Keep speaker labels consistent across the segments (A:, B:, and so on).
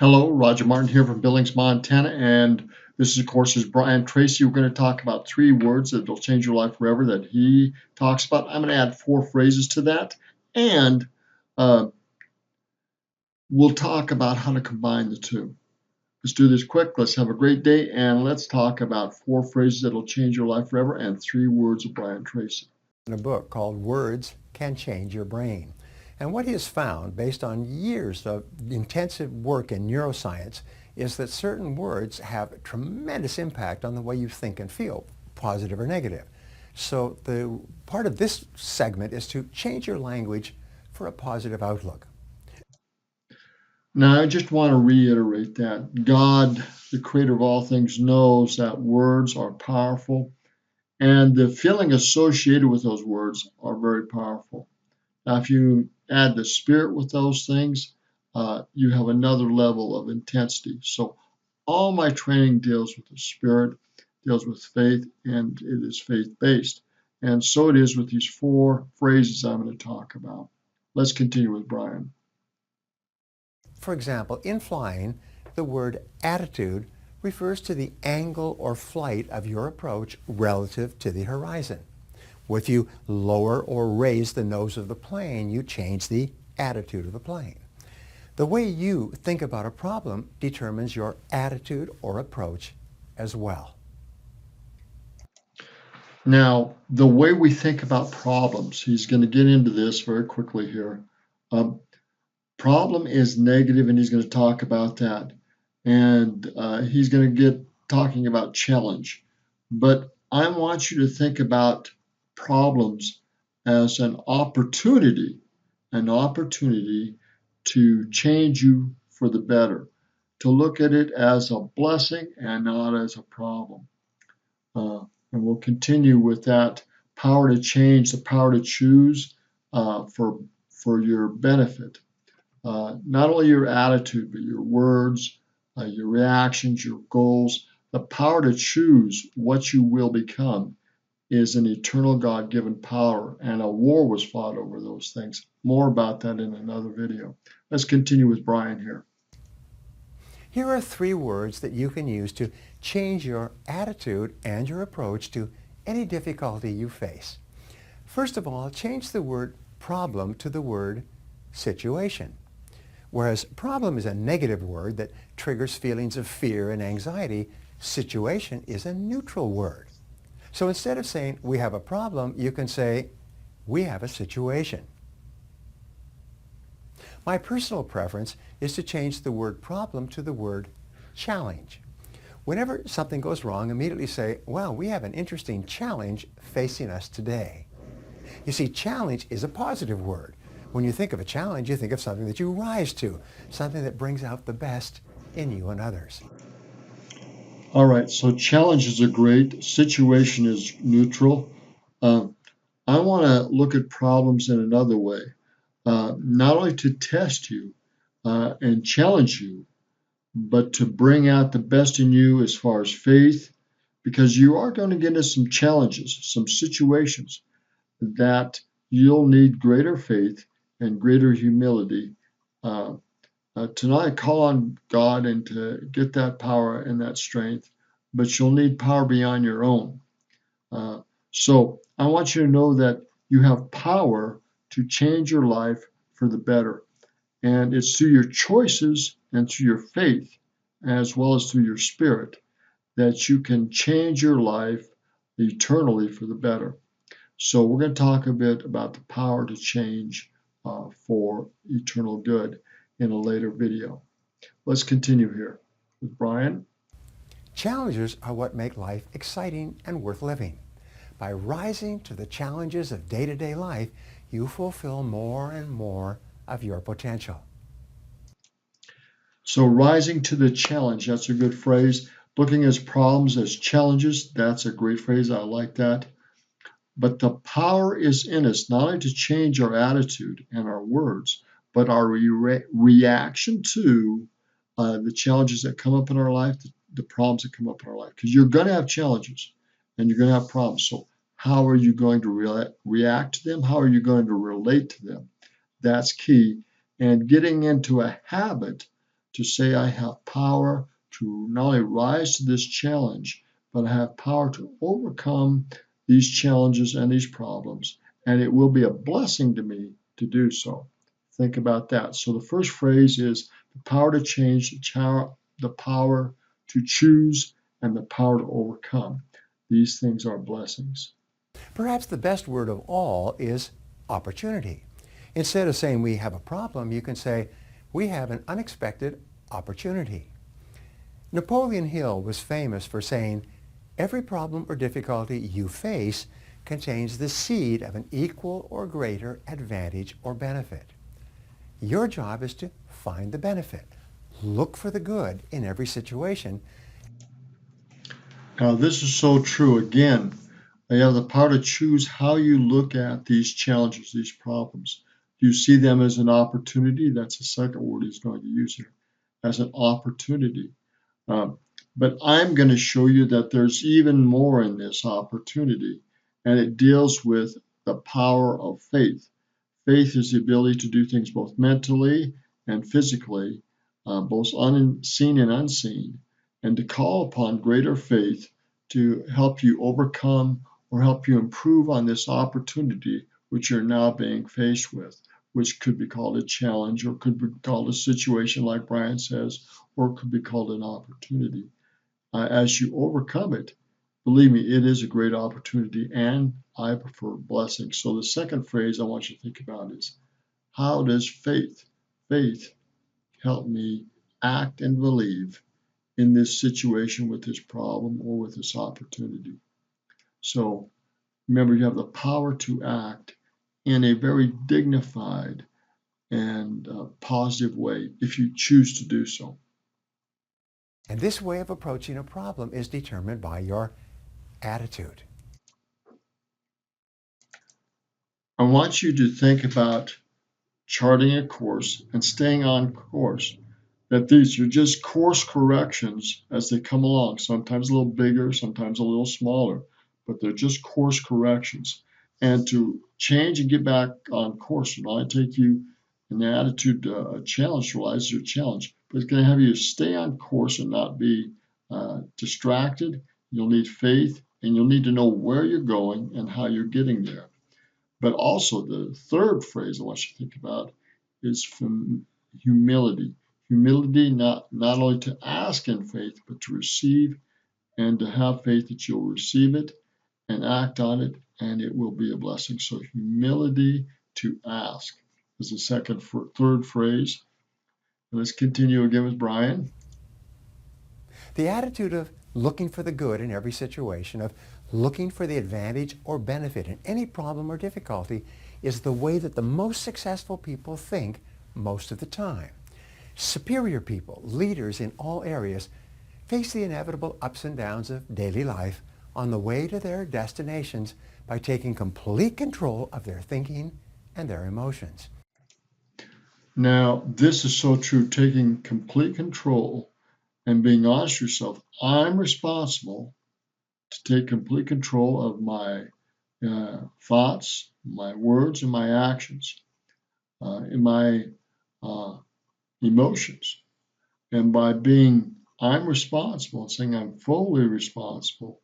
A: Hello, Roger Martin here from Billings, Montana, and this is, of course, is Brian Tracy. We're going to talk about 3 words that will change your life forever that he talks about. I'm going to add 4 phrases to that, and uh, we'll talk about how to combine the two. Let's do this quick. Let's have a great day, and let's talk about 4 phrases that will change your life forever and 3 words of Brian Tracy.
B: In a book called Words Can Change Your Brain. And what he has found, based on years of intensive work in neuroscience, is that certain words have a tremendous impact on the way you think and feel, positive or negative. So the part of this segment is to change your language for a positive outlook.
A: Now, I just want to reiterate that God, the creator of all things, knows that words are powerful, and the feeling associated with those words are very powerful. Now, if you add the spirit with those things, you have another level of intensity. So, all my training deals with the spirit, deals with faith, and it is faith based. And so it is with these 4 phrases I'm going to talk about. Let's continue with Brian.
B: For example, in flying, the word attitude refers to the angle or flight of your approach relative to the horizon. If you lower or raise the nose of the plane, you change the attitude of the plane. The way you think about a problem determines your attitude or approach as well.
A: Now, the way we think about problems, he's going to get into this very quickly here. Problem is negative, and he's going to talk about that. And he's going to get talking about challenge. But I want you to think about problems as an opportunity to change you for the better, to look at it as a blessing and not as a problem. And we'll continue with that power to change, the power to choose for your benefit. Not only your attitude, but your words, your reactions, your goals. The power to choose what you will become is an eternal God-given power, and a war was fought over those things. More about that in another video. Let's continue with Brian here.
B: Here are 3 words that you can use to change your attitude and your approach to any difficulty you face. First of all, change the word problem to the word situation. Whereas problem is a negative word that triggers feelings of fear and anxiety, situation is a neutral word. So instead of saying we have a problem, you can say we have a situation. My personal preference is to change the word problem to the word challenge. Whenever something goes wrong, immediately say, well, we have an interesting challenge facing us today. You see, challenge is a positive word. When you think of a challenge, you think of something that you rise to, something that brings out the best in you and others.
A: All right, so challenges are great. Situation is neutral. I want to look at problems in another way, not only to test you and challenge you, but to bring out the best in you as far as faith, because you are going to get into some challenges, some situations that you'll need greater faith and greater humility. Tonight, call on God and to get that power and that strength, but you'll need power beyond your own. So I want you to know that you have power to change your life for the better. And it's through your choices and through your faith, as well as through your spirit, that you can change your life eternally for the better. So we're going to talk a bit about the power to change for eternal good in a later video. Let's continue here with Brian.
B: Challenges are what make life exciting and worth living. By rising to the challenges of day-to-day life, you fulfill more and more of your potential.
A: So rising to the challenge, that's a good phrase. Looking at problems as challenges, that's a great phrase. I like that. But the power is in us, not only to change our attitude and our words, but our reaction to the challenges that come up in our life, the problems that come up in our life. Because you're going to have challenges and you're going to have problems. So how are you going to react to them? How are you going to relate to them? That's key. And getting into a habit to say I have power to not only rise to this challenge, but I have power to overcome these challenges and these problems, and it will be a blessing to me to do so. Think about that. So the first phrase is the power to change, the power to choose, and the power to overcome. These things are blessings.
B: Perhaps the best word of all is opportunity. Instead of saying we have a problem, you can say we have an unexpected opportunity. Napoleon Hill was famous for saying, every problem or difficulty you face contains the seed of an equal or greater advantage or benefit. Your job is to find the benefit. Look for the good in every situation.
A: Now, this is so true. Again, you have the power to choose how you look at these challenges, these problems. Do you see them as an opportunity? That's the second word he's going to use here, as an opportunity. But I'm going to show you that there's even more in this opportunity, and it deals with the power of faith. Faith is the ability to do things both mentally and physically, both unseen and unseen, and to call upon greater faith to help you overcome or help you improve on this opportunity which you're now being faced with, which could be called a challenge or could be called a situation like Brian says, or it could be called an opportunity. As you overcome it, believe me, it is a great opportunity, and I prefer blessing. So the second phrase I want you to think about is, how does faith help me act and believe in this situation with this problem or with this opportunity? So remember, you have the power to act in a very dignified and positive way if you choose to do so.
B: And this way of approaching a problem is determined by your attitude.
A: I want you to think about charting a course and staying on course, that these are just course corrections as they come along, sometimes a little bigger, sometimes a little smaller, but they're just course corrections. And to change and get back on course will not take you an attitude challenge, realize your challenge, but it's going to have you stay on course and not be distracted. You'll need faith, and you'll need to know where you're going and how you're getting there. But also the third phrase I want you to think about is from humility. Humility not only to ask in faith, but to receive and to have faith that you'll receive it and act on it, and it will be a blessing. So humility to ask is the third phrase. Let's continue again with Brian.
B: The attitude of looking for the good in every situation, of looking for the advantage or benefit in any problem or difficulty, is the way that the most successful people think most of the time. Superior people, leaders in all areas, face the inevitable ups and downs of daily life on the way to their destinations by taking complete control of their thinking and their emotions.
A: Now, this is so true, taking complete control and being honest with yourself. I'm responsible to take complete control of my thoughts, my words, and my actions, in my emotions. And by being I'm responsible and saying I'm fully responsible,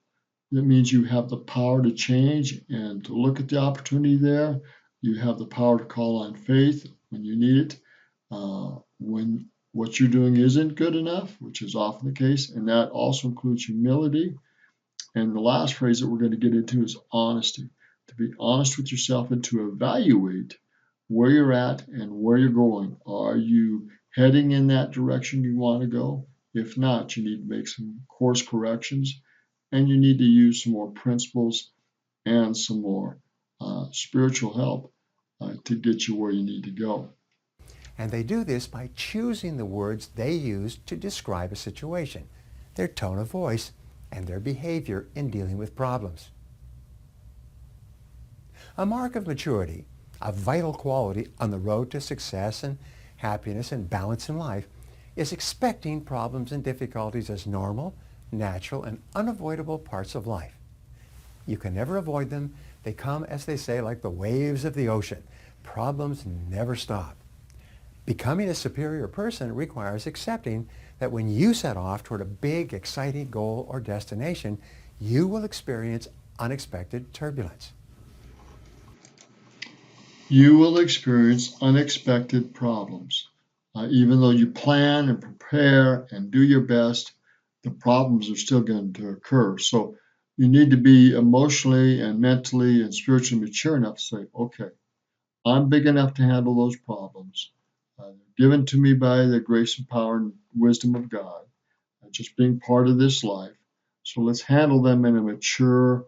A: that means you have the power to change and to look at the opportunity there. You have the power to call on faith when you need it, when what you're doing isn't good enough, which is often the case, and that also includes humility. And the last phrase that we're going to get into is honesty, to be honest with yourself and to evaluate where you're at and where you're going. Are you heading in that direction you want to go? If not, you need to make some course corrections, and you need to use some more principles and some more spiritual help to get you where you need to go.
B: And they do this by choosing the words they use to describe a situation, their tone of voice, and their behavior in dealing with problems. A mark of maturity, a vital quality on the road to success and happiness and balance in life, is expecting problems and difficulties as normal, natural, and unavoidable parts of life. You can never avoid them. They come, as they say, like the waves of the ocean. Problems never stop. Becoming a superior person requires accepting that when you set off toward a big, exciting goal or destination, you will experience unexpected turbulence.
A: You will experience unexpected problems. Even though you plan and prepare and do your best, the problems are still going to occur. So you need to be emotionally and mentally and spiritually mature enough to say, okay, I'm big enough to handle those problems. Given to me by the grace and power and wisdom of God, just being part of this life. So let's handle them in a mature,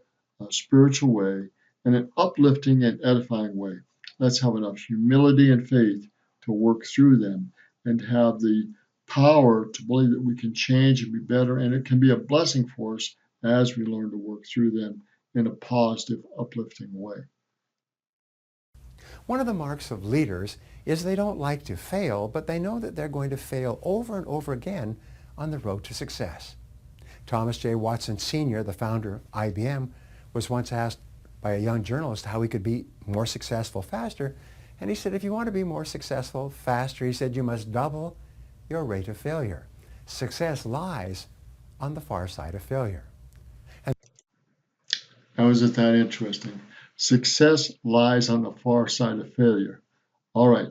A: spiritual way, in an uplifting and edifying way. Let's have enough humility and faith to work through them and have the power to believe that we can change and be better, and it can be a blessing for us as we learn to work through them in a positive, uplifting way.
B: One of the marks of leaders is they don't like to fail, but they know that they're going to fail over and over again on the road to success. Thomas J. Watson Sr., the founder of IBM, was once asked by a young journalist how he could be more successful faster. And he said, if you want to be more successful faster, he said, you must double your rate of failure. Success lies on the far side of failure.
A: How is it that interesting? Success lies on the far side of failure. All right,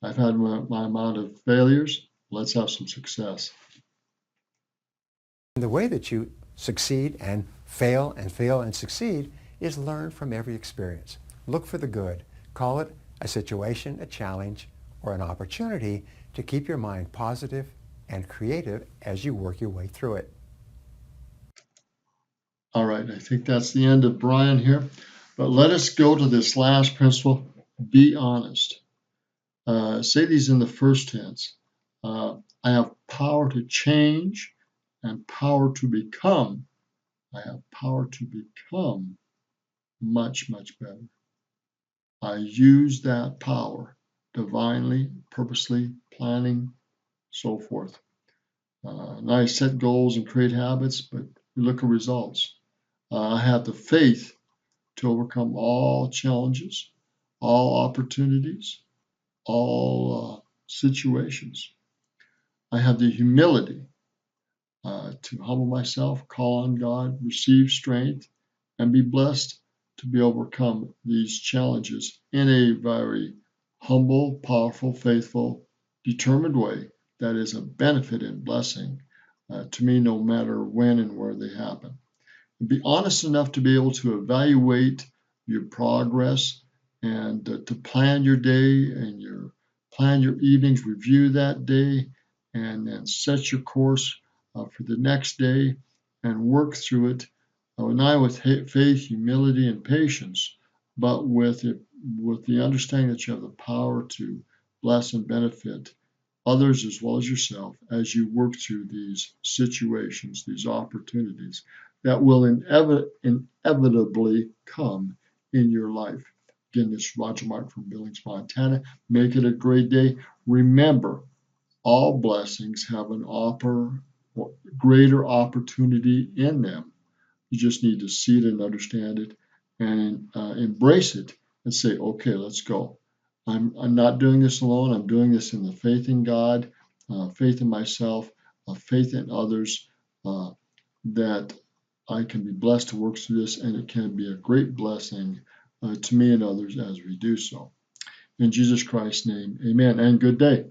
A: I've had my amount of failures. Let's have some success.
B: And the way that you succeed and fail and succeed is learn from every experience. Look for the good. Call it a situation, a challenge, or an opportunity to keep your mind positive and creative as you work your way through it.
A: All right, I think that's the end of Brian here. But let us go to this last principle, be honest. Say these in the first tense. I have power to change and power to become. I have power to become much, much better. I use that power divinely, purposely, planning, so forth. And I set goals and create habits, but we look at results. I have the faith to overcome all challenges, all opportunities, all situations. I have the humility to humble myself, call on God, receive strength, and be blessed to be overcome these challenges in a very humble, powerful, faithful, determined way that is a benefit and blessing to me no matter when and where they happen. Be honest enough to be able to evaluate your progress and to plan your day and plan your evenings, review that day, and then set your course for the next day and work through it, not with faith, humility, and patience, but with the understanding that you have the power to bless and benefit others as well as yourself as you work through these situations, these opportunities that will inevitably come in your life. Again, this is Roger Martin from Billings, Montana. Make it a great day. Remember, all blessings have an greater opportunity in them. You just need to see it and understand it and embrace it and say, okay, let's go. I'm not doing this alone. I'm doing this in the faith in God, faith in myself, faith in others, that I can be blessed to work through this, and it can be a great blessing to me and others as we do so. In Jesus Christ's name, amen, and good day.